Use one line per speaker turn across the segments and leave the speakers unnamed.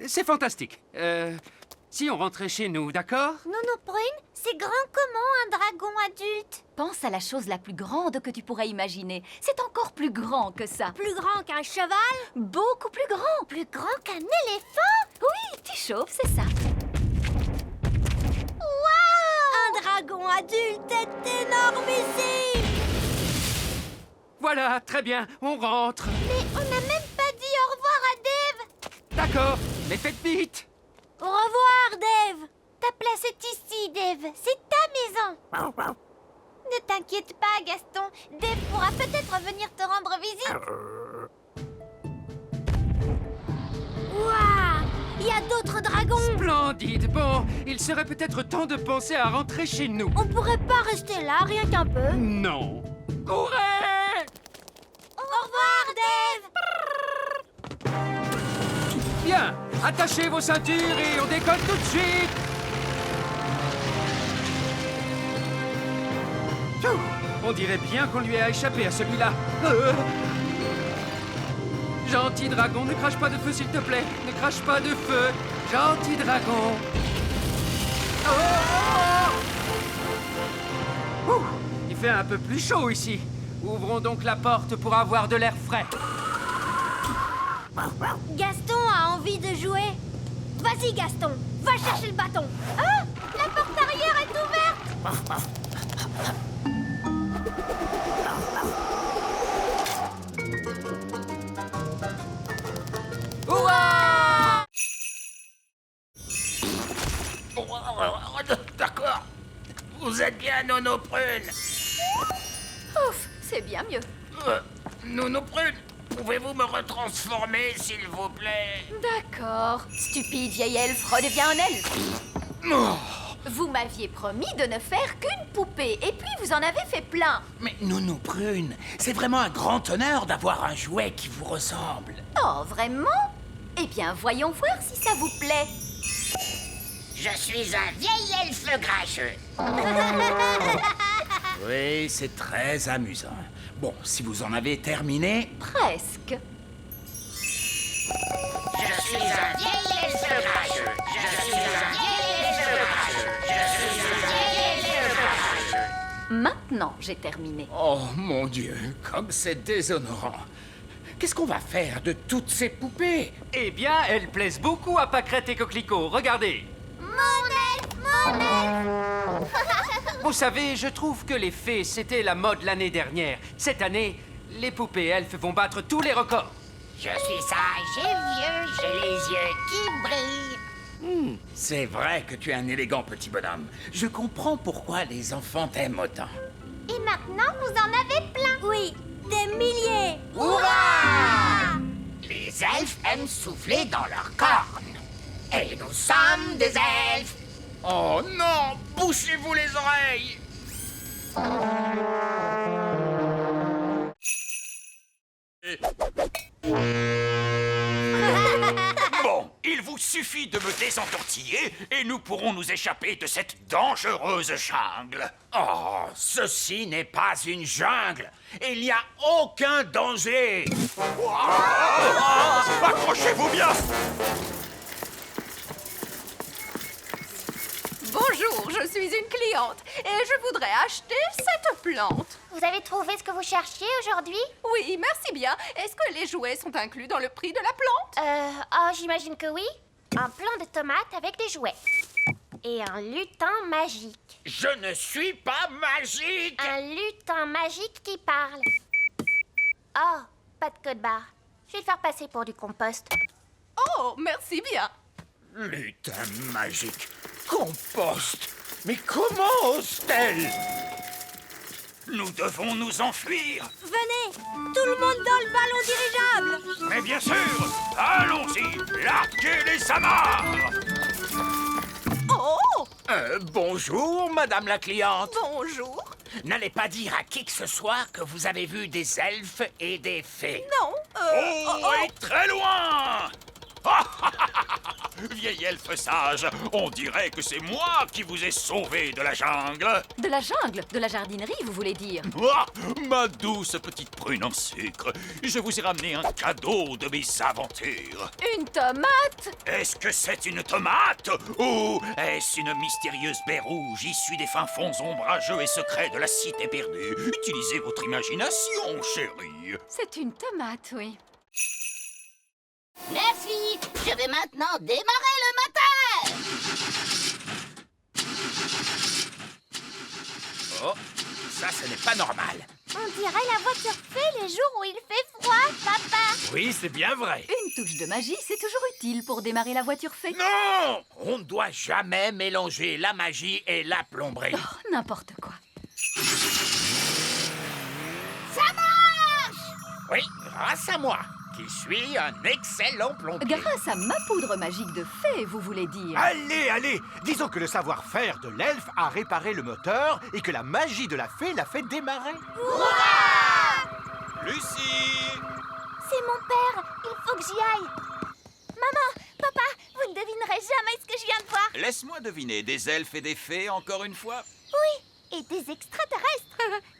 c'est fantastique. Si on rentrait chez nous, d'accord?
Nounou Prune, c'est grand comment un dragon adulte?
Pense à la chose la plus grande que tu pourrais imaginer. C'est encore plus grand que ça.
Plus grand qu'un cheval?
Beaucoup plus grand.
Plus grand qu'un éléphant?
Oui, tu chauffes, c'est ça.
Waouh! Un dragon adulte est énormissime!
Voilà, très bien, on rentre.
Mais on n'a même pas dit au revoir à Dave!
D'accord, mais faites vite.
Au revoir, Dave! Ta place est ici, Dave. C'est ta maison. Ne t'inquiète pas, Gaston. Dave pourra peut-être venir te rendre visite. Waouh! Il y a d'autres dragons!
Splendide. Bon, il serait peut-être temps de penser à rentrer chez nous.
On pourrait pas rester là, rien qu'un peu.
Non. Courez!
Au revoir, Dave!
Bien, attachez vos ceintures et on décolle tout de suite. Pfiou, on dirait bien qu'on lui a échappé à celui-là. Gentil dragon, ne crache pas de feu, s'il te plaît. Ne crache pas de feu. Gentil dragon. Ouh, il fait un peu plus chaud ici. Ouvrons donc la porte pour avoir de l'air frais.
Gaston a envie de jouer. Vas-y, Gaston, va chercher le bâton. Ah! La porte arrière est ouverte!
Ouah!
D'accord. Vous êtes bien, Nono Prune.
Ouf, c'est bien mieux.
Nono Prune, pouvez-vous me retransformer, s'il vous plaît?
D'accord. Stupide vieille elfe, redeviens un elfe.
Oh,
Vous m'aviez promis de ne faire qu'une poupée, et puis vous en avez fait plein.
mais Nono Prune, c'est vraiment un grand honneur d'avoir un jouet qui vous ressemble.
Oh, vraiment? Eh bien, voyons voir si ça vous plaît.
Je suis un vieil elfe grincheux. Oui, c'est très amusant. Bon, si vous en avez terminé...
Presque.
Je suis un vieil elfe grincheux. Je suis un vieil elfe grincheux. Je suis un vieil elfe grincheux.
Maintenant, j'ai terminé.
Oh, mon Dieu, comme c'est déshonorant. Qu'est-ce qu'on va faire de toutes ces poupées?
Eh bien, elles plaisent beaucoup à Pâquerette et Coquelicot. Regardez.
Mon elfe!
Vous savez, je trouve que les fées, c'était la mode l'année dernière. Cette année, les poupées elfes vont battre tous les records.
Je suis sage et vieux, j'ai les yeux qui brillent. C'est vrai que tu es un élégant petit bonhomme. Je comprends pourquoi les enfants t'aiment autant.
Et maintenant, vous en avez plein. Oui, des milliers.
Hurrah! Les elfes aiment souffler dans leurs cornes. Et nous sommes des elfes. Oh non! Bouchez-vous les oreilles! Bon, il vous suffit de me désentortiller et nous pourrons nous échapper de cette dangereuse jungle. Oh, ceci n'est pas une jungle. Il n'y a aucun danger. Accrochez-vous bien.
Bonjour, je suis une cliente et je voudrais acheter cette plante.
Vous avez trouvé ce que vous cherchiez aujourd'hui?
Oui, merci bien. Est-ce que les jouets sont inclus dans le prix de la plante?
Oh, j'imagine que oui. Un plant de tomates avec des jouets. Et un lutin magique.
Je ne suis pas magique.
Un lutin magique qui parle. Oh, pas de code barre. Je vais le faire passer pour du compost.
Oh, merci bien.
Lutin magique. Compost. Mais comment ose-t-elle? Nous devons nous enfuir.
Venez, tout le monde dans le ballon dirigeable.
Mais bien sûr. Allons-y. Larguez les amarres.
Oh,
Bonjour, madame la cliente.
bonjour.
N'allez pas dire à qui que ce soit que vous avez vu des elfes et des fées.
Non,
Oh, et très loin. vieil elfe sage, on dirait que c'est moi qui vous ai sauvé de la jungle.
De la jungle? De la jardinerie, vous voulez dire?
Ah, ma douce petite prune en sucre, je vous ai ramené un cadeau de mes aventures.
Une tomate?
Est-ce que c'est une tomate? Ou est-ce une mystérieuse baie rouge issue des fins fonds ombrageux et secrets de la cité perdue? Utilisez votre imagination, chérie.
C'est une tomate, oui.
Merci. Je vais maintenant démarrer le moteur.
Oh, ça, ce n'est pas normal.
On dirait la voiture fée les jours où il fait froid, papa.
Oui, c'est bien vrai.
Une touche de magie, c'est toujours utile pour démarrer la voiture fée.
Non! On ne doit jamais mélanger la magie et la plomberie.
Oh, n'importe quoi.
Ça marche.
Oui, grâce à moi, qui suis un excellent plombier.
Grâce à ma poudre magique de fée, vous voulez dire?
Allez, allez, disons que le savoir-faire de l'elfe a réparé le moteur et que la magie de la fée l'a fait démarrer.
Lucie!
C'est mon père. Il faut que j'y aille. Maman, papa, vous ne devinerez jamais ce que je viens de voir.
Laisse-moi deviner, des elfes et des fées encore une fois?
Oui, et des extraterrestres.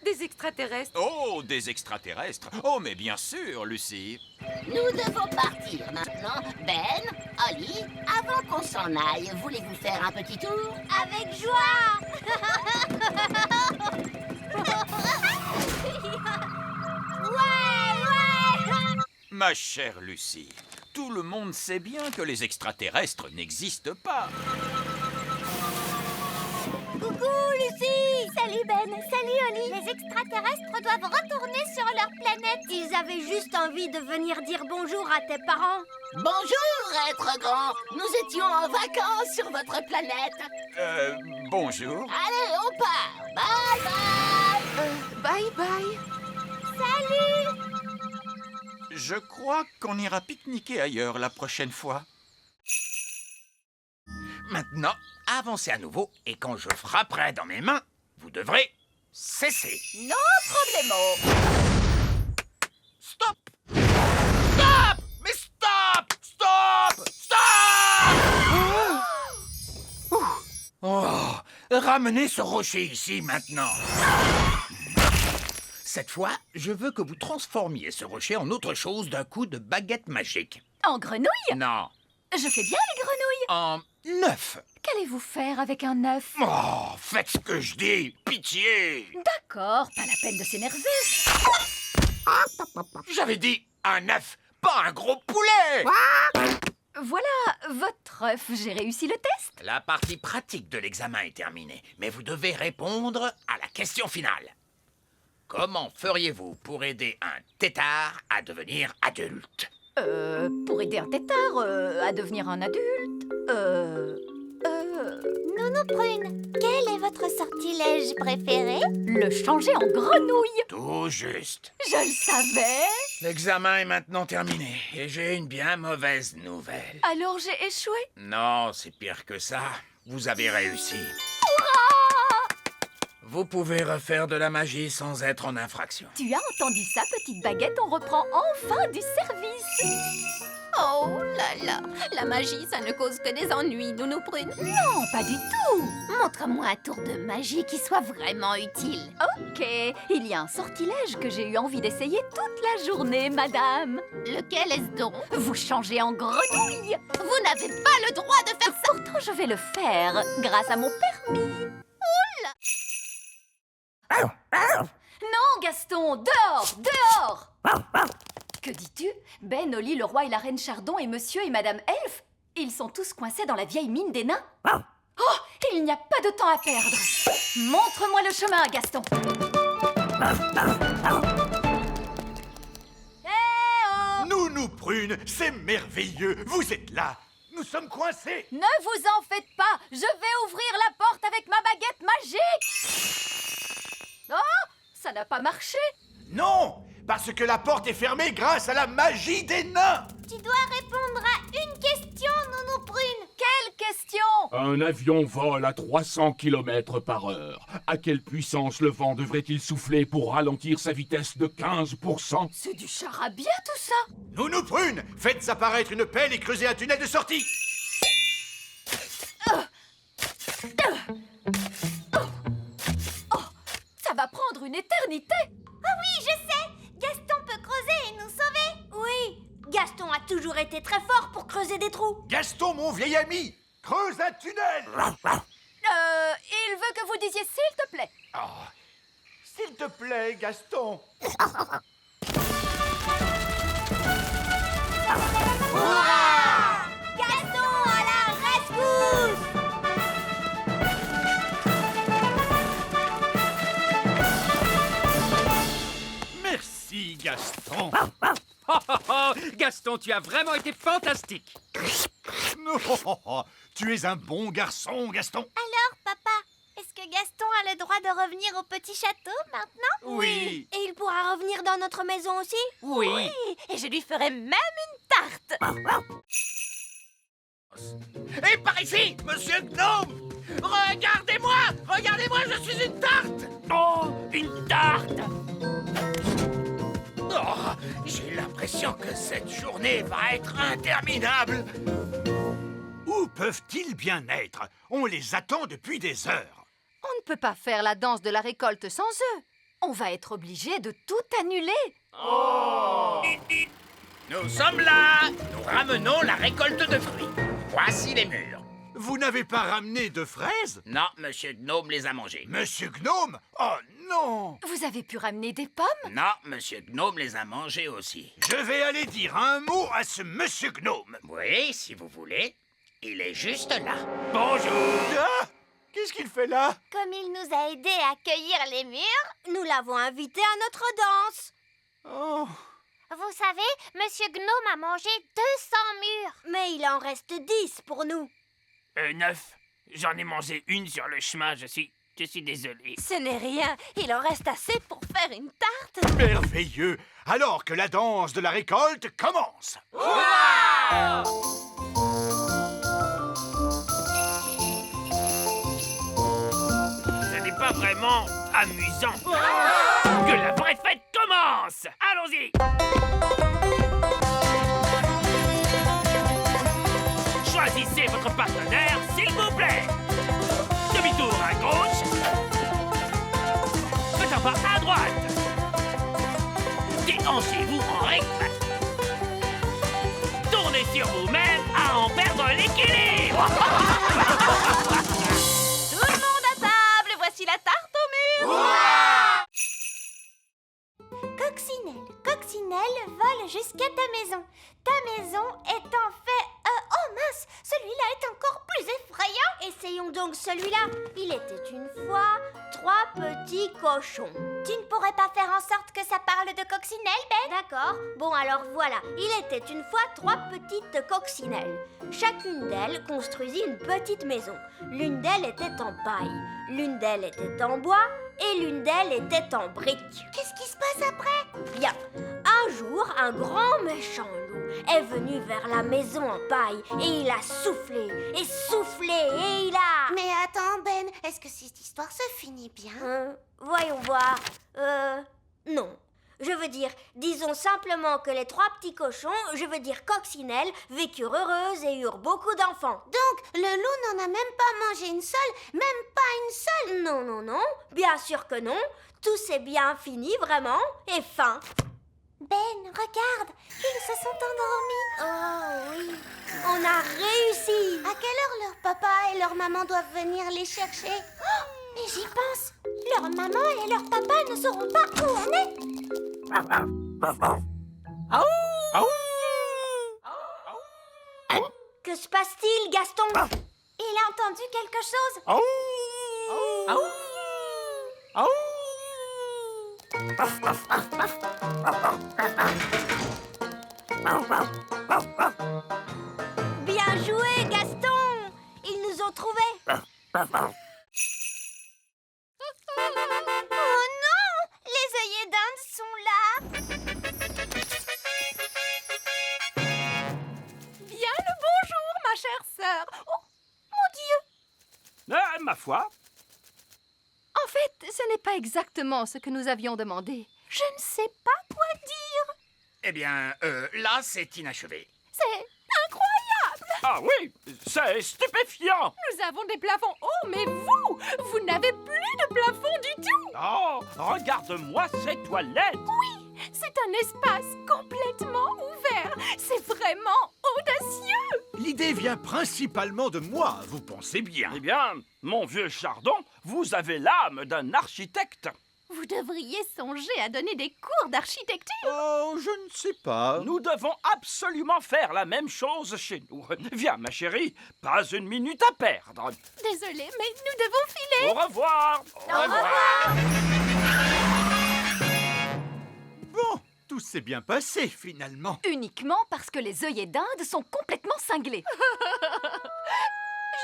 Des extraterrestres?
Oh, des extraterrestres! Oh, mais bien sûr, Lucie!
Nous devons partir maintenant. Ben, Holly, avant qu'on s'en aille, voulez-vous faire un petit tour?
Avec joie. Ouais.
Ma chère Lucie, tout le monde sait bien que les extraterrestres n'existent pas.
Coucou, Lucie. Salut, Ben. Salut, Holly. Les extraterrestres doivent retourner sur leur planète. Ils avaient juste envie de venir dire bonjour à tes parents.
Bonjour, être grand. Nous étions en vacances sur votre planète.
Bonjour.
Allez, on part. Bye bye.
Bye bye.
Salut.
Je crois qu'on ira pique-niquer ailleurs la prochaine fois. Maintenant, avancez à nouveau et quand je frapperai dans mes mains, vous devrez cesser.
No problemo.
Stop! Stop! Mais stop! Stop! Stop! Oh, ramenez ce rocher ici maintenant. Cette fois, je veux que vous transformiez ce rocher en autre chose d'un coup de baguette magique.
En grenouille?
Non,
Je fais bien les grenouilles.
en œuf.
Qu'allez-vous faire avec un œuf?
Oh, faites ce que je dis, pitié.
D'accord, pas la peine de s'énerver.
J'avais dit un œuf, pas un gros poulet.
Voilà votre œuf, j'ai réussi le test.
La partie pratique de l'examen est terminée, mais vous devez répondre à la question finale. Comment feriez-vous pour aider un tétard à devenir adulte?
Pour aider un tétard à devenir un adulte,
Nounou Prune, quel est votre sortilège préféré?
le changer en grenouille.
Tout juste.
Je le savais.
L'examen est maintenant terminé et j'ai une bien mauvaise nouvelle.
Alors j'ai échoué.
Non, c'est pire que ça. Vous avez réussi. Vous pouvez refaire de la magie sans être en infraction.
Tu as entendu ça, petite baguette? On reprend enfin du service.
Oh là là, la magie, ça ne cause que des ennuis, Nounou Prune.
Non, pas du tout.
Montre-moi un tour de magie qui soit vraiment utile.
Ok, il y a un sortilège que j'ai eu envie d'essayer toute la journée, madame.
Lequel est-ce donc?
Vous changez en grenouille.
Vous n'avez pas le droit de faire ça.
Pourtant, je vais le faire grâce à mon permis. Non, Gaston, dehors, dehors. Que dis-tu? Ben, Holly, le roi et la reine Chardon et monsieur et madame Elfe, ils sont tous coincés dans la vieille mine des nains. Oh, il n'y a pas de temps à perdre. Montre-moi le chemin, Gaston.
Nounou Prune, c'est merveilleux. Vous êtes là. Nous sommes coincés.
Ne vous en faites pas, je vais ouvrir la porte avec ma baguette magique. Oh, ça n'a pas marché.
Non, parce que la porte est fermée grâce à la magie des nains.
Tu dois répondre à une question, Nounou Prune.
Quelle question?
Un avion vole à 300 km/h. À quelle puissance le vent devrait-il souffler pour ralentir sa vitesse de 15%?
C'est du charabia tout ça.
Nounou Prune, faites apparaître une pelle et creusez un tunnel de sortie.
une éternité.
Ah oui, je sais! Gaston peut creuser et nous sauver! Oui, Gaston a toujours été très fort pour creuser des trous.
Gaston, mon vieil ami, creuse un tunnel.
Il veut que vous disiez s'il te plaît.
Ah, s'il te plaît, Gaston.
Gaston à la rescousse!
Merci, Gaston.
Oh, oh, oh, Gaston, tu as vraiment été fantastique.
Non, tu es un bon garçon, Gaston.
Alors, papa, est-ce que Gaston a le droit de revenir au petit château maintenant?
Oui.
Et il pourra revenir dans notre maison aussi?
Oui.
Et je lui ferai même une tarte!
Et par ici, monsieur Gnome! Regardez-moi! Regardez-moi, je suis une tarte! Oh, une tarte! Oh, j'ai l'impression que cette journée va être interminable!
Où peuvent-ils bien être? On les attend depuis des heures.
On ne peut pas faire la danse de la récolte sans eux. On va être obligé de tout annuler.
Nous sommes là! Nous ramenons la récolte de fruits. Voici les mûres.
Vous n'avez pas ramené de fraises?
Non, monsieur Gnome les a mangées.
Monsieur Gnome? Oh non!
Vous avez pu ramener des pommes?
Non, monsieur Gnome les a mangées aussi.
Je vais aller dire un mot à ce monsieur Gnome.
Oui, si vous voulez. Il est juste là. Bonjour!
Ah! Qu'est-ce qu'il fait là?
Comme il nous a aidés à cueillir les mûres, nous l'avons invité à notre danse.
Oh.
Vous savez, Monsieur Gnome a mangé 200 mûres. Mais il en reste 10 pour nous.
9. J'en ai mangé une sur le chemin, je suis désolé.
Ce n'est rien, il en reste assez pour faire une tarte.
Merveilleux! Alors que la danse de la récolte commence!
Ce n'est pas vraiment amusant. Que la vraie fête commence! Allons-y! Choisissez votre partenaire, s'il vous plaît. Demi-tour à gauche. Faites un pas à droite. Déhanchez-vous en recte. Tournez sur vous-même à en perdre l'équilibre.
Tout le monde à table, voici la tarte aux mûres. Coccinelle vole jusqu'à ta maison. Ta maison est en fait... oh mince, celui-là est encore plus effrayant. Essayons donc celui-là. Il était une fois 3 petits cochons. Tu ne pourrais pas faire en sorte que ça parle de coccinelle, Ben? D'accord. Bon, alors voilà. Il était une fois 3 petites coccinelles. Chacune d'elles construisit une petite maison. L'une d'elles était en paille, l'une d'elles était en bois et l'une d'elles était en briques. Qu'est-ce qui se passe après? Bien. Un jour, un grand méchant loup est venu vers la maison en paille et il a soufflé et il a...
Mais attends, Ben, est-ce que cette histoire se finit bien?
Voyons voir. Non. Je veux dire, disons simplement que les 3 petits cochons, je veux dire coccinelles, vécurent heureuses et eurent beaucoup d'enfants.
Donc, le loup n'en a même pas mangé une seule, même pas une seule?
Non, non, non, bien sûr que non. Tout s'est bien fini, vraiment, et fin.
Ben, regarde, ils se sont endormis.
Oh oui, on a réussi.
À quelle heure leur papa et leur maman doivent venir les chercher?
Oh, mais j'y pense. Leur maman et leur papa ne sauront pas où on est. Que se passe-t-il, Gaston? Il a entendu quelque chose? Bien joué, Gaston! Ils nous ont trouvés. Oh non! Les œillets d'Inde sont là.
Bien le bonjour, ma chère sœur. Oh, mon Dieu!
Ma foi.
En fait, ce n'est pas exactement ce que nous avions demandé. Je ne sais pas quoi dire.
Eh bien, là, c'est inachevé.
C'est incroyable!
Ah oui, c'est stupéfiant.
Nous avons des plafonds hauts, mais vous n'avez plus de plafond du tout.
Oh, regarde-moi ces toilettes.
Oui, c'est un espace complètement ouvert. C'est vraiment audacieux.
L'idée vient principalement de moi, vous pensez bien.
Eh bien, mon vieux Chardon, vous avez l'âme d'un architecte.
Vous devriez songer à donner des cours d'architecture.
Oh, je ne sais pas.
Nous devons absolument faire la même chose chez nous. Viens, ma chérie, pas une minute à perdre.
Désolée, mais nous devons filer.
Au revoir.
Au revoir.
Bon, tout s'est bien passé, finalement.
Uniquement parce que les œillets d'Inde sont complètement cinglés.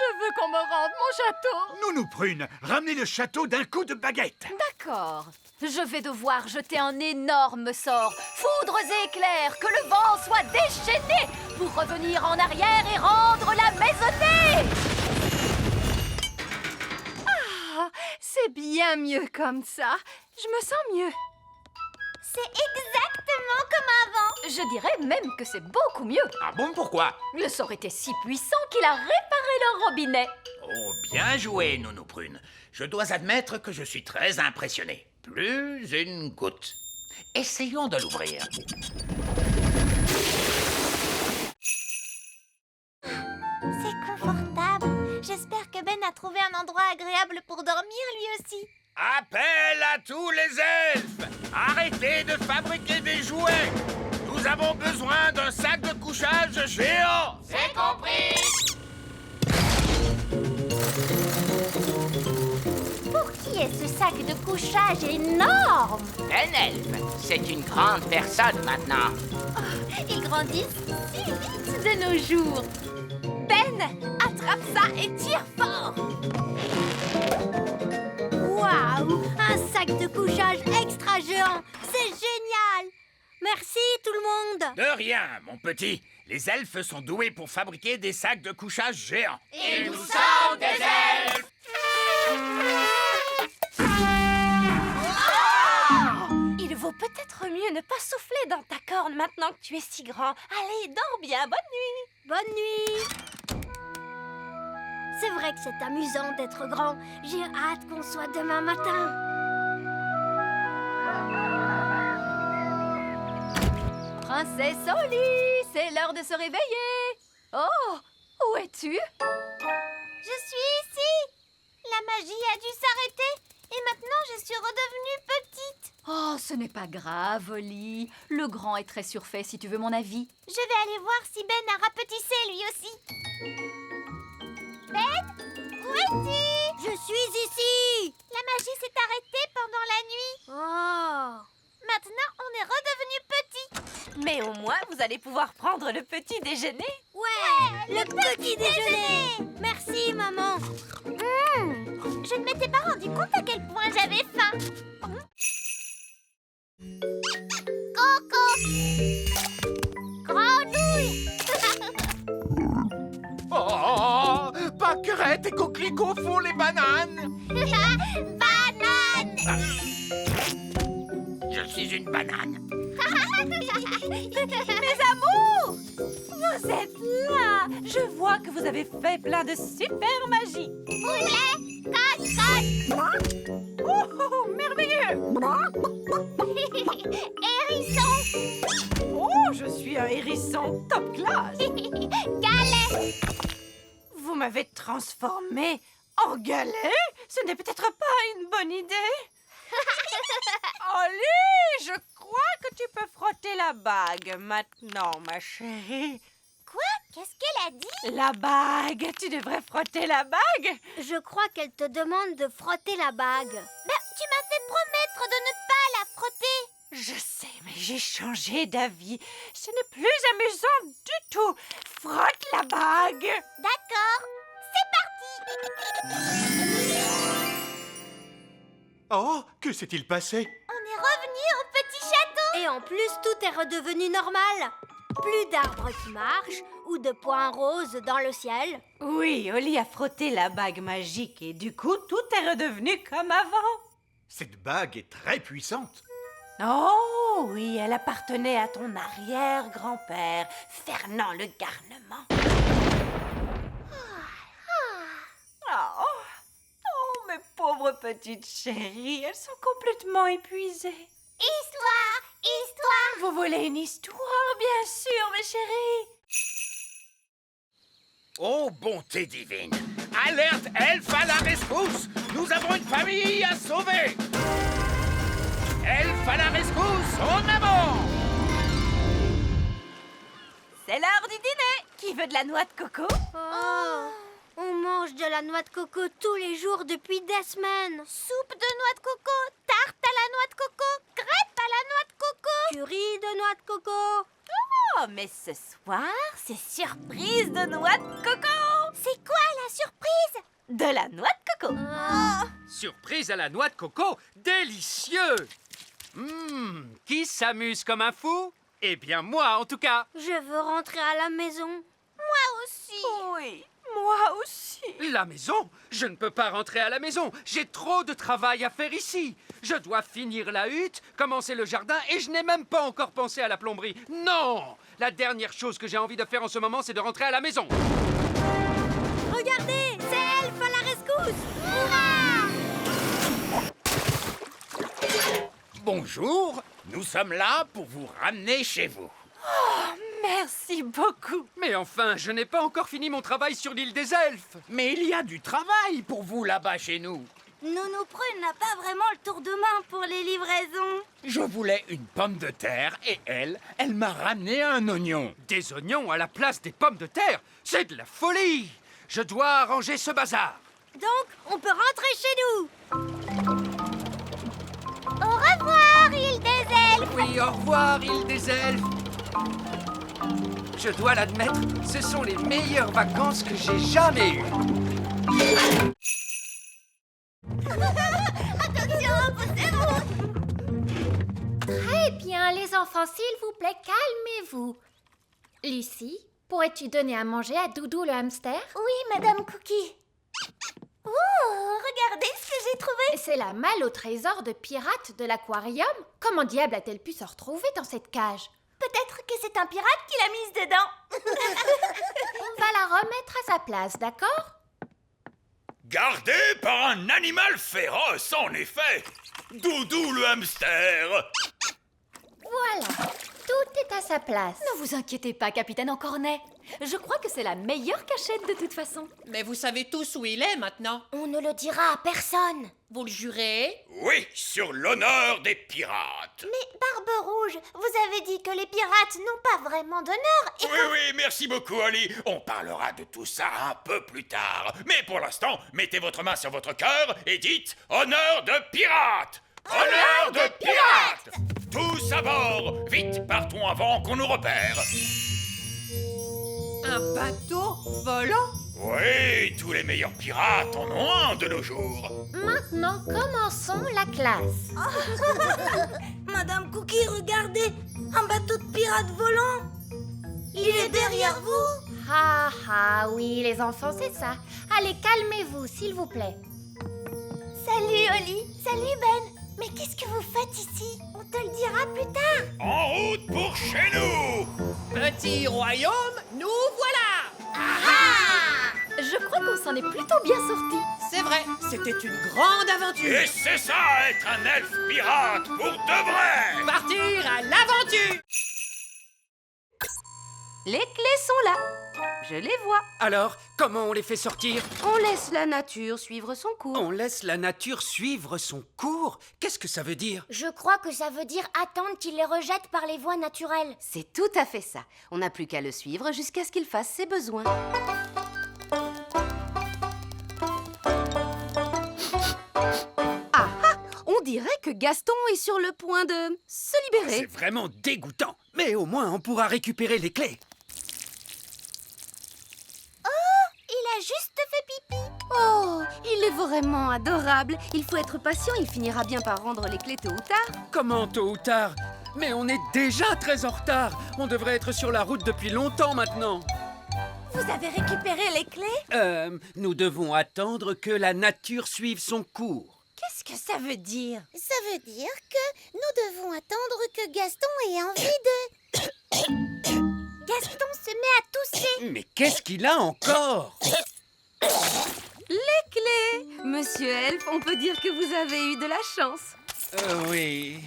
Je veux qu'on me rende mon château.
Nounou Prune, ramenez le château d'un coup de baguette.
D'accord. Je vais devoir jeter un énorme sort. Foudres et éclairs, que le vent soit déchaîné pour revenir en arrière et rendre la maisonnée.
Ah, c'est bien mieux comme ça. Je me sens mieux.
C'est exactement comme avant.
Je dirais même que c'est beaucoup mieux.
Ah bon, pourquoi?
Le sort était si puissant qu'il a réparé le robinet.
Oh, bien joué, Nounou Prune. Je dois admettre que je suis très impressionné. Plus une goutte. Essayons de l'ouvrir.
C'est confortable. J'espère que Ben a trouvé un endroit agréable pour dormir lui aussi.
Appel à tous les elfes! Arrêtez de fabriquer des jouets! Nous avons besoin d'un sac de couchage géant! C'est compris!
Pour qui est ce sac de couchage énorme?
Ben Elfe, c'est une grande personne maintenant.
Ils grandissent si vite de nos jours. Ben, attrape ça et tire fort. Waouh, un sac de couchage extra géant. C'est génial. Merci tout le monde.
De rien, mon petit. Les elfes sont doués pour fabriquer des sacs de couchage géants.
Et nous sommes des elfes.
Il vaut peut-être mieux ne pas souffler dans ta corne maintenant que tu es si grand. Allez, dors bien. Bonne nuit.
Bonne nuit. C'est vrai que c'est amusant d'être grand. J'ai hâte qu'on soit demain matin.
Princesse Oli, c'est l'heure de se réveiller. Oh, où es-tu?
Je suis ici. La magie a dû s'arrêter et maintenant je suis redevenue petite.
Oh, ce n'est pas grave, Oli. Le grand est très surfait, si tu veux mon avis.
Je vais aller voir si Ben a rapetissé lui aussi. Ben, où es-tu? Je suis ici. La magie s'est arrêtée pendant la nuit. Oh. Maintenant, on est redevenu petit.
Mais au moins, vous allez pouvoir prendre le petit déjeuner.
Ouais, le petit déjeuner. Merci, maman. Je ne m'étais pas rendu compte à quel point j'avais faim. Coco. Grenouille.
Oh, pâquerettes et coquelicots font les bananes.
Banane.
Je suis une banane.
Mes amours, vous êtes là. Je vois que vous avez fait plein de super magie.
Poulet. Cote.
Oh, merveilleux.
Hérisson.
Oh, je suis un hérisson top class.
Galet.
Vous m'avez transformé en galet. Ce n'est peut-être pas une bonne idée. Oli, je crois que tu peux frotter la bague maintenant, ma chérie.
Quoi? Qu'est-ce qu'elle a dit?
La bague, tu devrais frotter la bague.
Je crois qu'elle te demande de frotter la bague. Ben, tu m'as fait promettre de ne pas la frotter.
Je sais, mais j'ai changé d'avis. Ce n'est plus amusant du tout. Frotte la bague.
D'accord, c'est parti.
Oh, que s'est-il passé?
On est revenu au petit château. Et en plus, tout est redevenu normal. Plus d'arbres qui marchent ou de points roses dans le ciel.
Oui, Oli a frotté la bague magique et du coup, tout est redevenu comme avant.
Cette bague est très puissante.
Oh oui, elle appartenait à ton arrière-grand-père, Fernand le Garnement. pauvres petites chéries, elles sont complètement épuisées.
Histoire, histoire.
Vous voulez une histoire, bien sûr, mes chéris.
Oh, bonté divine! Alerte elfe à la rescousse! Nous avons une famille à sauver! Elfe à la rescousse, en avant!
C'est l'heure du dîner. Qui veut de la noix de coco?
On mange de la noix de coco tous les jours depuis des semaines. Soupe de noix de coco, tarte à la noix de coco, crêpe à la noix de coco, curry de noix de coco.
Oh, mais ce soir, c'est surprise de noix de coco.
C'est quoi la surprise?
De la noix de coco.
Surprise à la noix de coco, délicieux! Qui s'amuse comme un fou? Eh bien moi, en tout cas.
Je veux rentrer à la maison. Moi aussi.
Oui, moi aussi.
La maison? Je ne peux pas rentrer à la maison. J'ai trop de travail à faire ici. Je dois finir la hutte, commencer le jardin et je n'ai même pas encore pensé à la plomberie. Non! La dernière chose que j'ai envie de faire en ce moment, c'est de rentrer à la maison.
Regardez, c'est Elfe à la rescousse.
Bonjour, nous sommes là pour vous ramener chez vous.
Merci beaucoup.
Mais enfin, je n'ai pas encore fini mon travail sur l'île des elfes.
Mais il y a du travail pour vous là-bas chez nous.
Nounou Prune n'a pas vraiment le tour de main pour les livraisons.
Je voulais une pomme de terre et elle m'a ramené un oignon.
Des oignons à la place des pommes de terre? C'est de la folie! Je dois arranger ce bazar.
Donc, on peut rentrer chez nous. Au revoir, île des elfes.
Oui, au revoir, île des elfes. Je dois l'admettre, ce sont les meilleures vacances que j'ai jamais eues.
Attention, poussez-vous.
Très bien, les enfants, s'il vous plaît, calmez-vous. Lucie, pourrais-tu donner à manger à Doudou le hamster?
Oui, Madame Cookie. Oh, regardez ce que j'ai trouvé.
C'est la malle au trésor de pirate de l'aquarium. Comment diable a-t-elle pu se retrouver dans cette cage?
Peut-être que c'est un pirate qui l'a mise dedans.
On va la remettre à sa place, d'accord?
Gardé par un animal féroce, en effet. Doudou le hamster.
Voilà, tout est à sa place.
Ne vous inquiétez pas, capitaine Encornet. Je crois que c'est la meilleure cachette de toute façon.
Mais vous savez tous où il est maintenant.
On ne le dira à personne.
Vous le jurez?
Oui, sur l'honneur des pirates.
Mais Barbe Rouge, vous avez dit que les pirates n'ont pas vraiment d'honneur et
Oui, merci beaucoup, Oli. On parlera de tout ça un peu plus tard. Mais pour l'instant, mettez votre main sur votre cœur et dites « Honneur de pirate !» Honneur de pirate! Tous à bord! Vite, partons avant qu'on nous repère.
Un bateau volant?
Oui, tous les meilleurs pirates en ont un de nos jours.
Maintenant, commençons la classe.
Madame Cookie, regardez, un bateau de pirates volant. Il est derrière vous.
Ah ah, oui, les enfants, c'est ça. Allez, calmez-vous, s'il vous plaît.
Salut Oli, salut Ben. Mais qu'est-ce que vous faites ici? On te le dira plus tard.
En route pour chez nous!
Petit royaume, nous voilà!
Je crois qu'on s'en est plutôt bien sortis.
C'est vrai, c'était une grande aventure.
Et c'est ça, être un elfe pirate pour de vrai!
Partir à l'aventure!
Les clés sont là. Je les vois.
Alors, comment on les fait sortir?
On laisse la nature suivre son cours.
On laisse la nature suivre son cours? Qu'est-ce que ça veut dire?
Je crois que ça veut dire attendre qu'il les rejette par les voies naturelles.
C'est tout à fait ça. On n'a plus qu'à le suivre jusqu'à ce qu'il fasse ses besoins. On dirait que Gaston est sur le point de se libérer.
C'est vraiment dégoûtant. Mais au moins, on pourra récupérer les clés.
Il a juste fait pipi.
Oh, il est vraiment adorable. Il faut être patient, il finira bien par rendre les clés tôt ou tard.
Comment tôt ou tard? Mais on est déjà très en retard. On devrait être sur la route depuis longtemps maintenant.
Vous avez récupéré les clés?
Nous devons attendre que la nature suive son cours.
Qu'est-ce que ça veut dire? Ça veut dire que nous devons attendre que Gaston ait envie de... Gaston se met à tousser.
Mais qu'est-ce qu'il a encore?
Les clés! Monsieur Elf, on peut dire que vous avez eu de la chance.
Oui.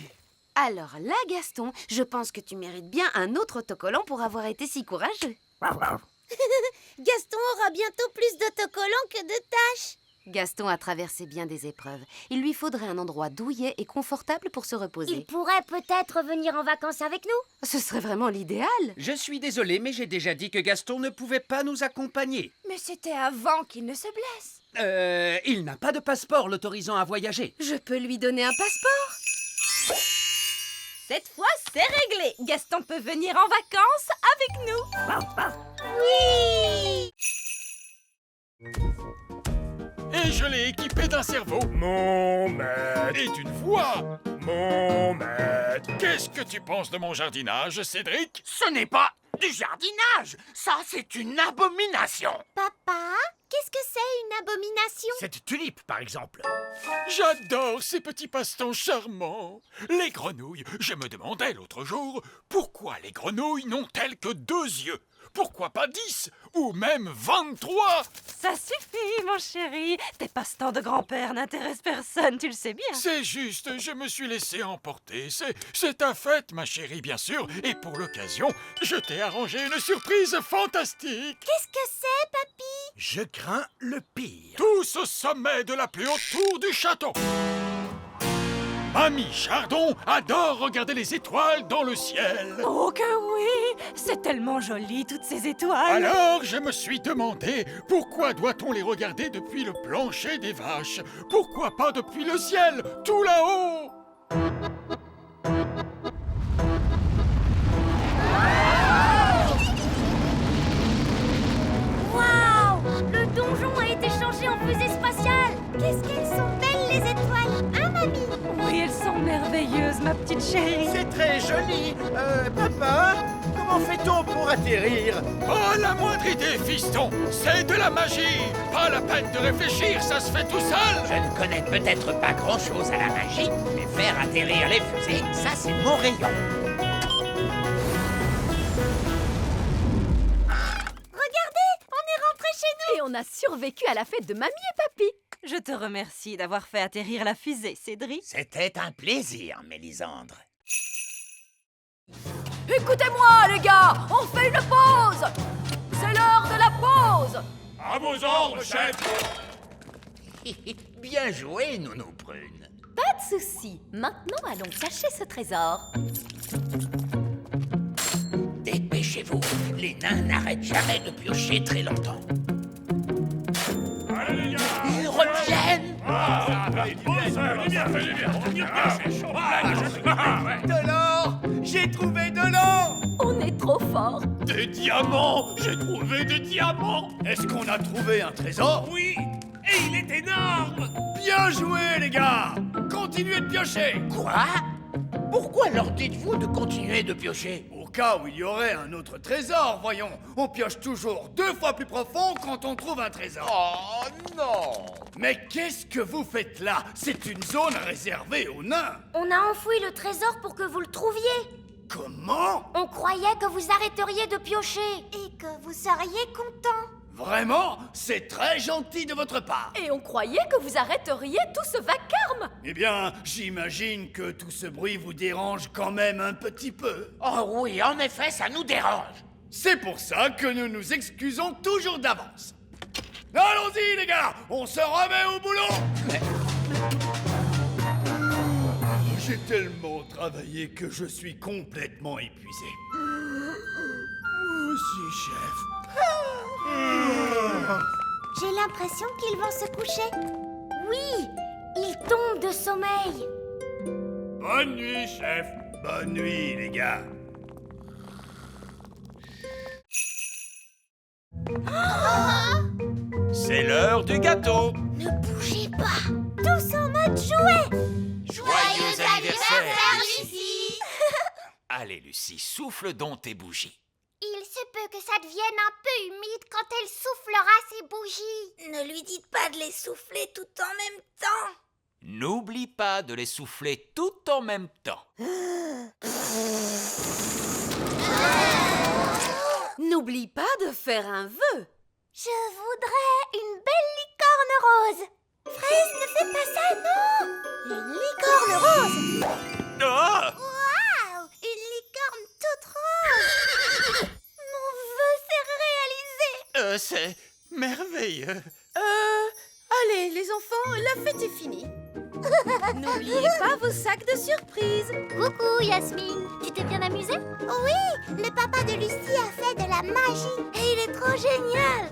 Alors là, Gaston, je pense que tu mérites bien un autre autocollant pour avoir été si courageux.
Gaston aura bientôt plus d'autocollants que de tâches.
Gaston a traversé bien des épreuves. Il lui faudrait un endroit douillet et confortable pour se reposer.
Il pourrait peut-être venir en vacances avec nous.
Ce serait vraiment l'idéal.
Je suis désolé, mais j'ai déjà dit que Gaston ne pouvait pas nous accompagner.
Mais c'était avant qu'il ne se blesse.
Il n'a pas de passeport l'autorisant à voyager.
Je peux lui donner un passeport.
Cette fois, c'est réglé. Gaston peut venir en vacances avec nous.
Oui!
Et je l'ai équipé d'un cerveau.
Mon maître,
Et d'une voix.
mon maître.
Qu'est-ce que tu penses de mon jardinage, Cédric? Ce n'est pas du jardinage. Ça, c'est une abomination.
Papa, qu'est-ce que c'est une abomination?
Cette tulipe, par exemple.
J'adore ces petits passe-temps charmants. Les grenouilles. Je me demandais l'autre jour, pourquoi les grenouilles n'ont-elles que 2 yeux? Pourquoi pas 10 ou même 23?
Ça suffit, mon chéri. Tes passe-temps de grand-père n'intéressent personne, tu le sais bien.
C'est juste, je me suis laissé emporter. C'est ta fête, ma chérie, bien sûr. Et pour l'occasion, je t'ai arrangé une surprise fantastique.
Qu'est-ce que c'est, papy?
Je crains le pire.
Tous au sommet de la plus haute tour du château. Mamie Chardon adore regarder les étoiles dans le ciel.
Oh que oui! C'est tellement joli, toutes ces étoiles.
Alors, je me suis demandé, pourquoi doit-on les regarder depuis le plancher des vaches? Pourquoi pas depuis le ciel, tout là-haut?
Waouh! Le donjon a été changé en fusée spatiale.
Qu'est-ce qu'elles sont belles, les étoiles, hein, mamie?
Oui, elles sont merveilleuses, ma petite chérie.
C'est très joli. Papa, comment fait-on pour atterrir?
Pas la moindre idée, fiston. C'est de la magie. Pas la peine de réfléchir, ça se fait tout seul.
Je ne connais peut-être pas grand-chose à la magie, mais faire atterrir les fusées, ça c'est mon rayon.
Regardez, on est rentré chez nous.
Et on a survécu à la fête de mamie et papy.
Je te remercie d'avoir fait atterrir la fusée, Cédric.
C'était un plaisir, Mélisandre.
Écoutez-moi, les gars, on fait une pause. C'est l'heure de la pause.
À vos ordres, chef.
Bien joué, Nounou Prune.
Pas de souci. Maintenant, allons cacher ce trésor.
Dépêchez-vous, les nains n'arrêtent jamais de piocher très longtemps.
Allez, les gars.
Ils reviennent.
De l'or! J'ai trouvé de l'or!
On est trop fort.
Des diamants. J'ai trouvé des diamants.
Est-ce qu'on a trouvé un trésor?
Oui, et il est énorme.
Bien joué, les gars! Continuez de piocher!
Quoi? Pourquoi leur dites-vous de continuer de piocher?
Au cas où il y aurait un autre trésor, voyons. On pioche toujours 2 fois plus profond quand on trouve un trésor.
Oh non.
Mais qu'est-ce que vous faites là? C'est une zone réservée aux nains.
On a enfoui le trésor pour que vous le trouviez.
Comment?
On croyait que vous arrêteriez de piocher.
Et que vous seriez content.
Vraiment? C'est très gentil de votre part.
Et on croyait que vous arrêteriez tout ce vacarme.
Eh bien, j'imagine que tout ce bruit vous dérange quand même un petit peu.
Oh oui, en effet, ça nous dérange.
C'est pour ça que nous nous excusons toujours d'avance. Allons-y, les gars! On se remet au boulot! J'ai tellement travaillé que je suis complètement épuisé. Moi aussi, chef.
J'ai l'impression qu'ils vont se coucher.
Oui, ils tombent de sommeil.
Bonne nuit, chef. Bonne nuit, les gars.
C'est l'heure du gâteau.
Ne bougez pas. Tous en mode jouet.
Joyeux
anniversaire, Lucie.
Allez, Lucie, souffle donc tes bougies.
Il se peut que ça devienne un peu humide quand elle soufflera ses bougies. Ne lui dites pas de les souffler tout en même temps.
N'oublie pas de les souffler tout en même temps.
N'oublie pas de faire un vœu.
Je voudrais une belle licorne
rose. Fraise, ne fais pas ça, non. Une licorne rose.
Oh!
Waouh! Une licorne toute rose.
Mon vœu s'est réalisé.
C'est merveilleux.
Allez, les enfants, la fête est finie. N'oubliez pas vos sacs de surprise.
Coucou, Yasmine. Tu t'es bien amusée?
Oui, le papa de Lucie a fait de la magie et il est trop génial.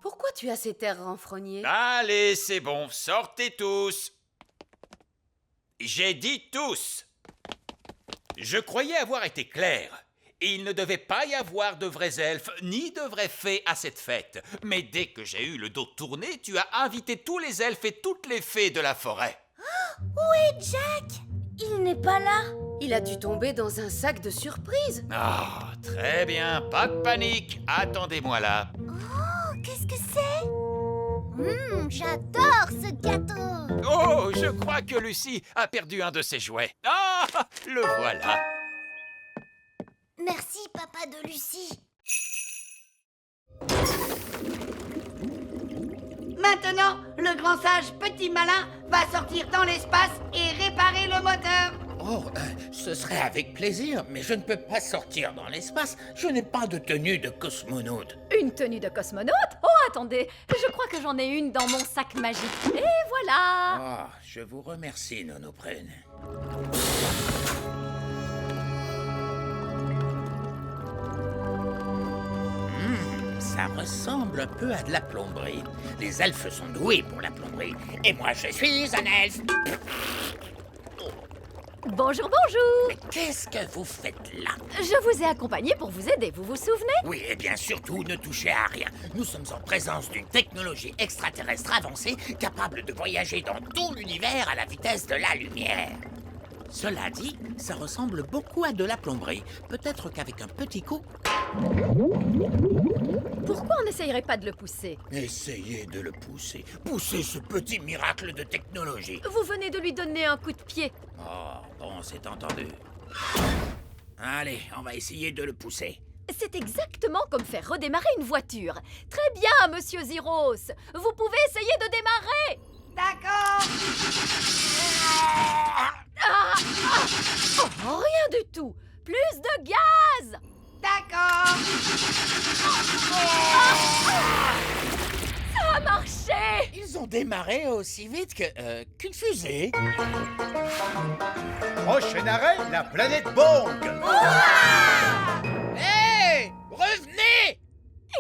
Pourquoi tu as cet air renfrogné?
Allez, c'est bon, sortez tous. J'ai dit tous. Je croyais avoir été clair. Il ne devait pas y avoir de vrais elfes ni de vraies fées à cette fête. Mais dès que j'ai eu le dos tourné, tu as invité tous les elfes et toutes les fées de la forêt.
Où est Jack? Il n'est pas là.
Il a dû tomber dans un sac de surprise.
Ah, très bien, pas de panique. Attendez-moi là.
Oh, qu'est-ce que c'est? J'adore ce gâteau.
Oh, je crois que Lucie a perdu un de ses jouets. Ah, le voilà.
Merci, papa de Lucie.
Maintenant, le grand sage petit malin va sortir dans l'espace et réparer le moteur.
Oh, ce serait avec plaisir, mais je ne peux pas sortir dans l'espace. Je n'ai pas de tenue de cosmonaute.
Une tenue de cosmonaute? Oh, attendez, je crois que j'en ai une dans mon sac magique. Et voilà!
Oh, je vous remercie, Nonoprène. Ça ressemble un peu à de la plomberie. Les elfes sont doués pour la plomberie. Et moi, je suis un elfe.
Bonjour, bonjour!
Mais qu'est-ce que vous faites là?
Je vous ai accompagné pour vous aider, vous vous souvenez?
Oui, et bien surtout, ne touchez à rien. Nous sommes en présence d'une technologie extraterrestre avancée capable de voyager dans tout l'univers à la vitesse de la lumière. Cela dit, ça ressemble beaucoup à de la plomberie. Peut-être qu'avec un petit coup...
Pourquoi on n'essayerait pas de le pousser?
Essayez de le pousser. Poussez ce petit miracle de technologie.
Vous venez de lui donner un coup de pied.
Oh, bon, c'est entendu. Allez, on va essayer de le pousser.
C'est exactement comme faire redémarrer une voiture. Très bien, monsieur Ziros. Vous pouvez essayer de démarrer.
D'accord.
Oh, rien du tout. Plus de gaz.
D'accord.
Ça a marché.
Ils ont démarré aussi vite qu'une fusée.
Prochain arrêt, la planète Bong.
Hé! Revenez!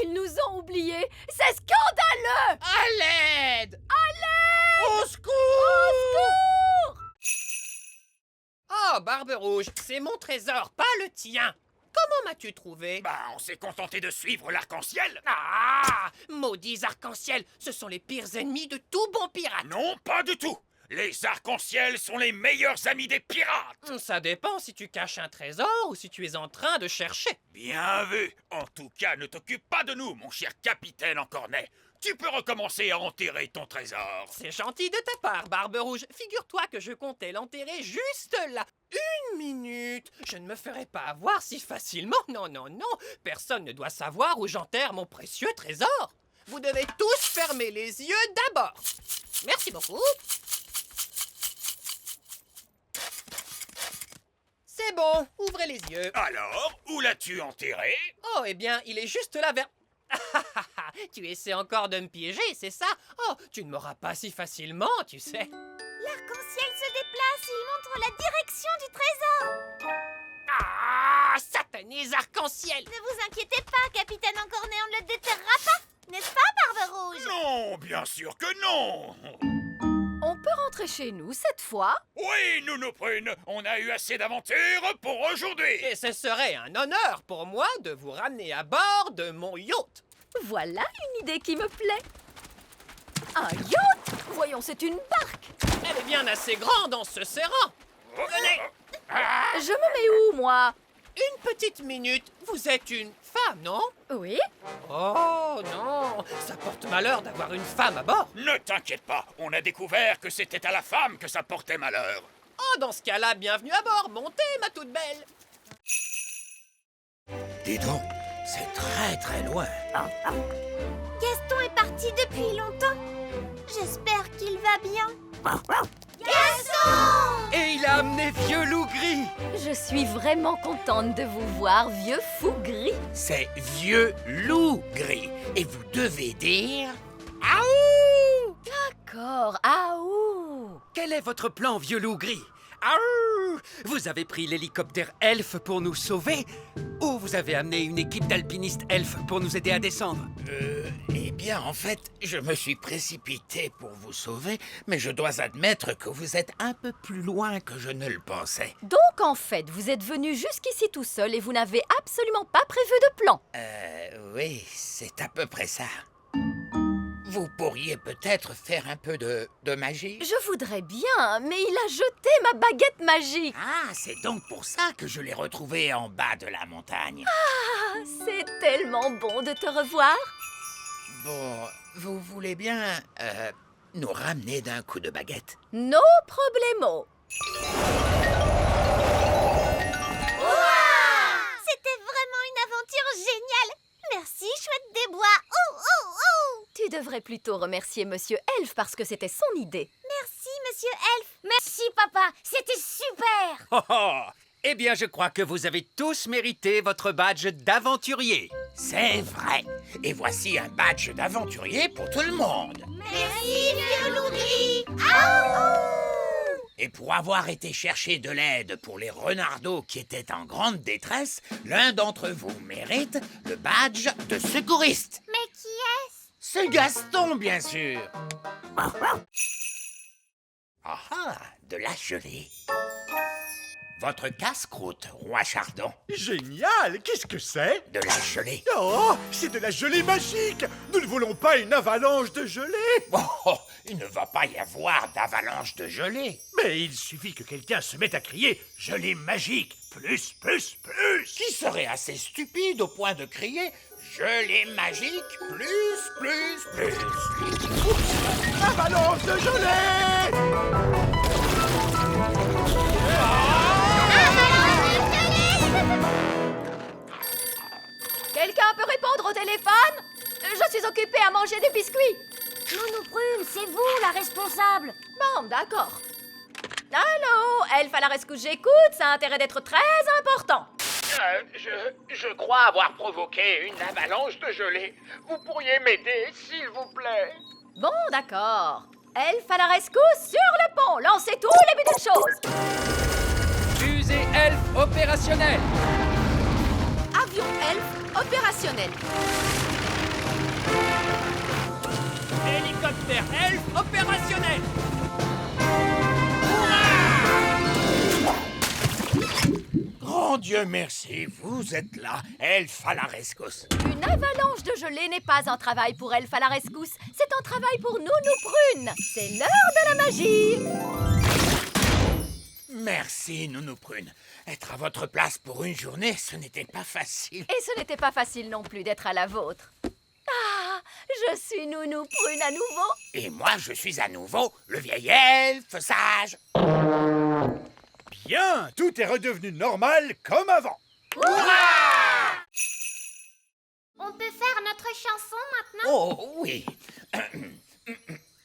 Ils nous ont oubliés. C'est scandaleux.
À l'aide!
À l'aide!
Au secours!
Au secours!
Oh, Barbe Rouge, c'est mon trésor, pas le tien. Comment m'as-tu trouvé?
Bah, on s'est contenté de suivre l'arc-en-ciel.
Ah! Maudits arcs-en-ciel, ce sont les pires ennemis de tout bon pirate.
Non, pas du tout. Les arcs-en-ciel sont les meilleurs amis des pirates.
Ça dépend si tu caches un trésor ou si tu es en train de chercher.
Bien vu. En tout cas, ne t'occupe pas de nous, mon cher capitaine en cornet. Tu peux recommencer à enterrer ton trésor.
C'est gentil de ta part, Barbe Rouge. Figure-toi que je comptais l'enterrer juste là. 1 minute. Je ne me ferai pas avoir si facilement. Non, non, non. Personne ne doit savoir où j'enterre mon précieux trésor. Vous devez tous fermer les yeux d'abord. Merci beaucoup. C'est bon, ouvrez les yeux.
Alors, où l'as-tu enterré?
Oh, eh bien, il est juste là vers... Tu essaies encore de me piéger, c'est ça? Oh, tu ne m'auras pas si facilement, tu sais.
L'arc-en-ciel se déplace, il montre la direction du trésor.
Ah, satanés arc-en-ciel!
Ne vous inquiétez pas, capitaine Encornet, on ne le déterrera pas. N'est-ce pas, Barbe Rouge?
Non, bien sûr que non.
On peut rentrer chez nous cette fois?
Oui, Nounoprune, on a eu assez d'aventures pour aujourd'hui.
Et ce serait un honneur pour moi de vous ramener à bord de mon yacht.
Voilà une idée qui me plaît. Un yacht? Voyons, c'est une barque.
Elle est bien assez grande en se serrant. Venez.
Je me mets où, moi?
Une petite minute. Vous êtes une femme, non?
Oui.
Oh non, ça porte malheur d'avoir une femme à bord.
Ne t'inquiète pas, on a découvert que c'était à la femme que ça portait malheur.
Oh, dans ce cas-là, bienvenue à bord. Montez, ma toute belle.
Dis donc, c'est très très loin.
Gaston et parti depuis longtemps. J'espère qu'il va bien. Gaston!
Et il a amené Vieux Loup Gris.
Je suis vraiment contente de vous voir, vieux fou gris.
C'est Vieux Loup Gris. Et vous devez dire... Aouh!
D'accord, aouh!
Quel est votre plan, Vieux Loup Gris? Aouh! Vous avez pris l'hélicoptère elfe pour nous sauver? Ou vous avez amené une équipe d'alpinistes elfes pour nous aider à descendre?
Eh bien, en fait, je me suis précipité pour vous sauver, mais je dois admettre que vous êtes un peu plus loin que je ne le pensais.
Donc, en fait, vous êtes venu jusqu'ici tout seul et vous n'avez absolument pas prévu de plan.
Oui, c'est à peu près ça. Vous pourriez peut-être faire un peu de magie?
Je voudrais bien, mais il a jeté ma baguette magique.
Ah, c'est donc pour ça que je l'ai retrouvé en bas de la montagne.
Ah, c'est tellement bon de te revoir.
Bon, vous voulez bien nous ramener d'un coup de baguette?
No problemo.
C'était vraiment une aventure géniale. Merci, chouette des bois. Oh, oh, oh.
Tu devrais plutôt remercier Monsieur Elf parce que c'était son idée.
Merci, Monsieur Elf. Merci, papa. C'était super.
Oh oh! Eh bien, je crois que vous avez tous mérité votre badge d'aventurier.
C'est vrai. Et voici un badge d'aventurier pour tout le monde.
Merci, Vieux Loup Gris.
Et pour avoir été chercher de l'aide pour les renardeaux qui étaient en grande détresse, l'un d'entre vous mérite le badge de secouriste.
Mais qui est-ce?
C'est Gaston, bien sûr. Ah ah, de la gelée. Votre casse-croûte, Roi Chardon.
Génial! Qu'est-ce que c'est?
De la gelée.
Oh, c'est de la gelée magique! Nous ne voulons pas une avalanche de gelée!
Oh, il ne va pas y avoir d'avalanche de gelée.
Mais il suffit que quelqu'un se mette à crier « gelée magique! Plus, plus, plus !»
Qui serait assez stupide au point de crier « gelée magique! Plus, plus, plus !»
Avalanche de gelée!
Quelqu'un peut répondre au téléphone? Je suis occupée à manger des biscuits.
Nounou Prune, c'est vous la responsable.
Bon, d'accord. Allô, Elf à la rescousse, j'écoute, ça a intérêt d'être très important.
Je crois avoir provoqué une avalanche de gelée. Vous pourriez m'aider, s'il vous plaît?
Bon, d'accord. Elf à la rescousse sur le pont, lancez tous les petites choses.
Fusée elfe opérationnelle.
Avion elfe opérationnel.
Hélicoptère elfe opérationnel.
Grand Dieu merci, vous êtes là, Elfe à la rescousse.
Une avalanche de gelée n'est pas un travail pour Elf à la rescousse, c'est un travail pour Nounou Prune. C'est l'heure de la magie.
Merci, Nounou Prune. Être à votre place pour une journée, ce n'était pas facile.
Et ce n'était pas facile non plus d'être à la vôtre. Ah, je suis Nounou Prune à nouveau.
Et moi, je suis à nouveau le vieil elfe sage.
Bien, tout est redevenu normal comme avant.
On peut faire notre chanson maintenant?
Oh oui.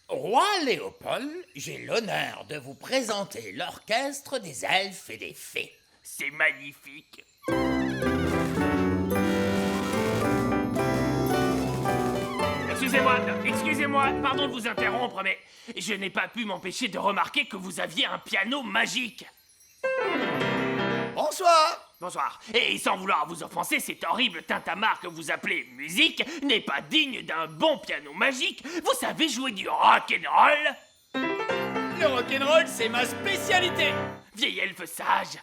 Roi Léopold, j'ai l'honneur de vous présenter l'orchestre des elfes et des fées.
C'est magnifique. Excusez-moi, pardon de vous interrompre, mais je n'ai pas pu m'empêcher de remarquer que vous aviez un piano magique.
Bonsoir.
Bonsoir. Et sans vouloir vous offenser, cet horrible tintamarre que vous appelez musique n'est pas digne d'un bon piano magique. Vous savez jouer du rock'n'roll?
Le rock'n'roll, c'est ma spécialité.
Vieil elfe sage,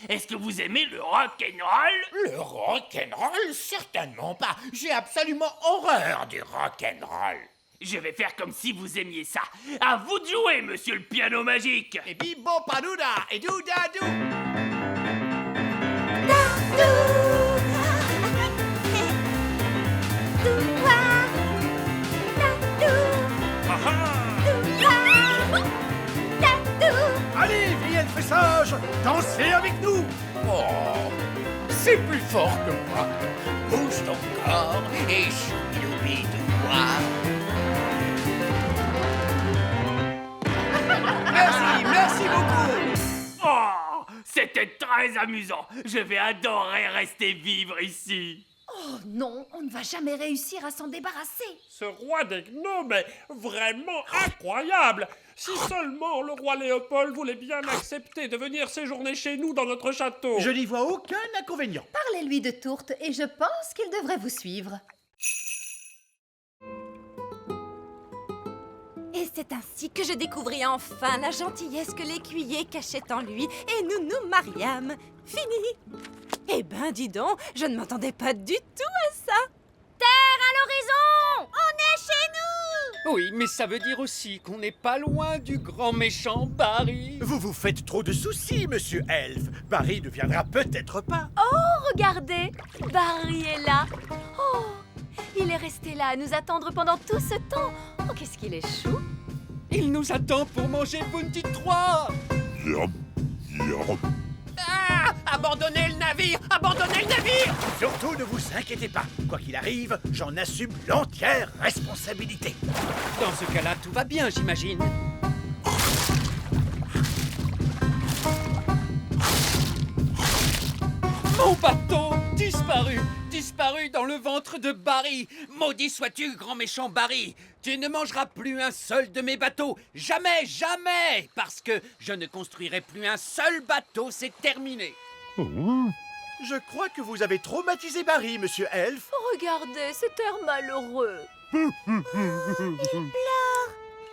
est-ce que vous aimez le rock'n'roll?
Le rock'n'roll? Certainement pas. J'ai absolument horreur du rock'n'roll.
Je vais faire comme si vous aimiez ça. À vous de jouer, monsieur le piano magique.
Et bibo padouda et doudadou.
Allez, vieil elfe sage, dansez avec nous.
Oh, c'est plus fort que moi. Bouge ton corps et choubi-doubi-dou-moi.
C'est très amusant. Je vais adorer rester vivre ici.
Oh non, on ne va jamais réussir à s'en débarrasser.
Ce roi des gnomes est vraiment incroyable. Si seulement le roi Léopold voulait bien accepter de venir séjourner chez nous dans notre château.
Je n'y vois aucun inconvénient.
Parlez-lui de Tourte et je pense qu'il devrait vous suivre.
Et c'est ainsi que je découvris enfin la gentillesse que l'écuyer cachait en lui et nous nous mariâmes. Fini. Eh ben, dis donc, je ne m'attendais pas du tout à ça.
Terre à l'horizon! On est chez nous!
Oui, mais ça veut dire aussi qu'on n'est pas loin du grand méchant Barry.
Vous vous faites trop de soucis, monsieur Elf. Barry ne viendra peut-être pas.
Oh, regardez, Barry est là. Oh, il est resté là à nous attendre pendant tout ce temps. Oh, qu'est-ce qu'il est chou.
Il nous attend pour manger Bounty 3.
Ah! Abandonnez le navire! Abandonnez le navire!
Surtout ne vous inquiétez pas. Quoi qu'il arrive, j'en assume l'entière responsabilité.
Dans ce cas-là, tout va bien, j'imagine. Mon bateau disparu! Disparu dans le ventre de Barry! Maudit sois-tu, grand méchant Barry! Tu ne mangeras plus un seul de mes bateaux! Jamais, jamais! Parce que je ne construirai plus un seul bateau, c'est terminé!
Je crois que vous avez traumatisé Barry, monsieur Elf.
Regardez, cet air malheureux.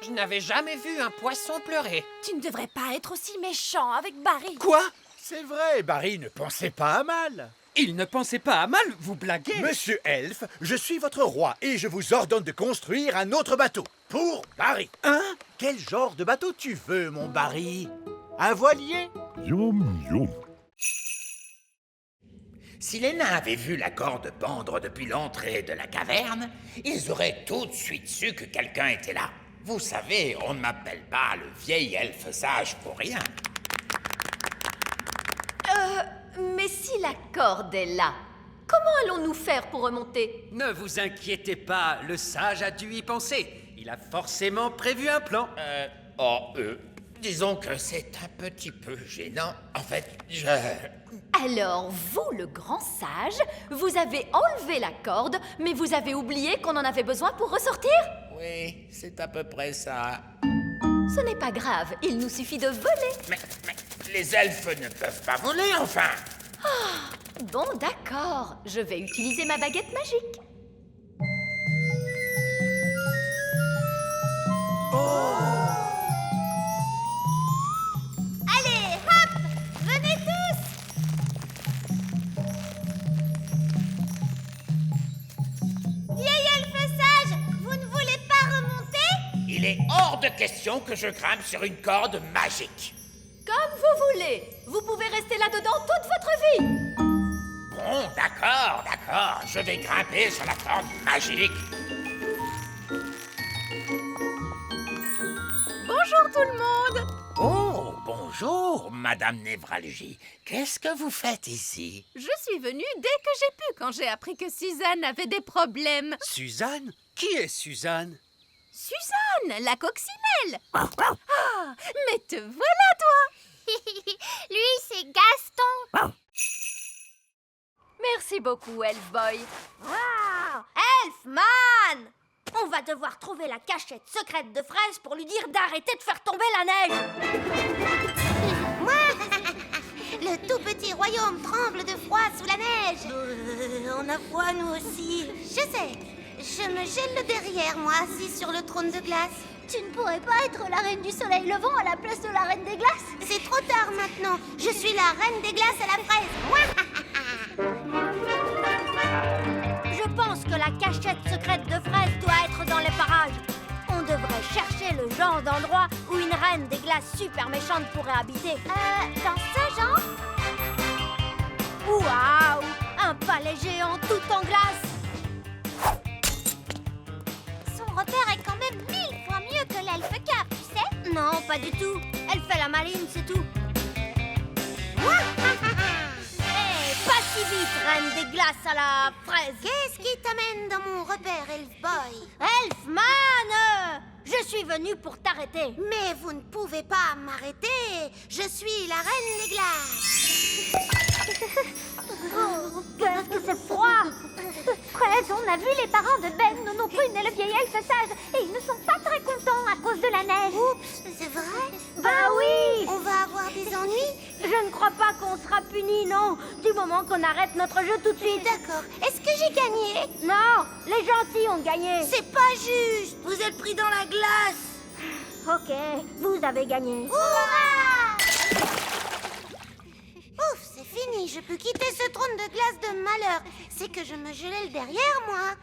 Je n'avais jamais vu un poisson pleurer.
Tu ne devrais pas être aussi méchant avec Barry.
Quoi?
C'est vrai, Barry ne pensait pas à mal.
Il ne pensait pas à mal, vous blaguez?
Monsieur Elf, je suis votre roi et je vous ordonne de construire un autre bateau. Pour Barry.
Hein?
Quel genre de bateau tu veux, mon Barry? Un voilier?
Si les nains avaient vu la corde pendre depuis l'entrée de la caverne, ils auraient tout de suite su que quelqu'un était là. Vous savez, on ne m'appelle pas le vieil elfe sage pour rien.
Mais si la corde est là, comment allons-nous faire pour remonter?
Ne vous inquiétez pas, le sage a dû y penser. Il a forcément prévu un plan.
Disons que c'est un petit peu gênant. En fait,
Alors, vous, le grand sage, vous avez enlevé la corde, mais vous avez oublié qu'on en avait besoin pour ressortir?
Oui, c'est à peu près ça.
Ce n'est pas grave, il nous suffit de voler.
Mais les elfes ne peuvent pas voler, enfin.
Bon, d'accord, je vais utiliser ma baguette magique.
Allez, hop! Venez tous! Vieil elfe sage, vous ne voulez pas remonter?
Il est hors de question que je grimpe sur une corde magique.
Comme vous voulez, vous pouvez rester là-dedans toute votre vie.
Bon, d'accord, je vais grimper sur la corde magique.
Bonjour tout le monde.
Oh, bonjour, Madame Névralgie. Qu'est-ce que vous faites ici?
Je suis venue dès que j'ai pu quand j'ai appris que Suzanne avait des problèmes.
Suzanne? Qui est Suzanne?
Suzanne, la coccinelle. Ah, mais te voilà toi.
Lui, c'est Gaston.
Merci beaucoup, Elfboy.
Wow! Elfman! On va devoir trouver la cachette secrète de Fraise pour lui dire d'arrêter de faire tomber la neige.
Le tout petit royaume tremble de froid sous la neige. On a froid, nous aussi. Je sais. Je me gèle le derrière, moi, assis sur le trône de glace.
Tu ne pourrais pas être la reine du soleil levant à la place de la reine des glaces?
C'est trop tard maintenant. Je suis la reine des glaces à la fraise.
Je pense que la cachette secrète de Fraise doit être dans les parages. On devrait chercher le genre d'endroit où une reine des glaces super méchante pourrait habiter. Dans ce genre? Waouh! Un palais géant tout en glace!
Son repère est quand même 1000 fois mieux que l'elfe cave, tu sais?
Non, pas du tout. Elle fait la maline, c'est tout. Pas si vite, reine des glaces à la fraise.
Qu'est-ce qui qui t'amène dans mon repère, Elf Boy?
Elfman! Je suis venue pour t'arrêter.
Mais vous ne pouvez pas m'arrêter. Je suis la reine des glaces.
Oh, qu'est-ce que c'est froid! Fred, on a vu les parents de Ben, Nono Prune et le vieil elfe sage, et ils ne sont pas très contents à cause de la neige.
Oups, c'est vrai?
Bah oui!
On va avoir des ennuis?
Je ne crois pas qu'on sera puni, non, du moment qu'on arrête notre jeu tout de suite.
D'accord. Est-ce que j'ai gagné?
Non, les gentils ont gagné.
C'est pas juste. Vous êtes pris dans la glace.
Ok, vous avez gagné.
Hurrah! Ouf, c'est fini. Je peux quitter ce trône de glace de malheur. C'est que je me gelais le derrière, moi.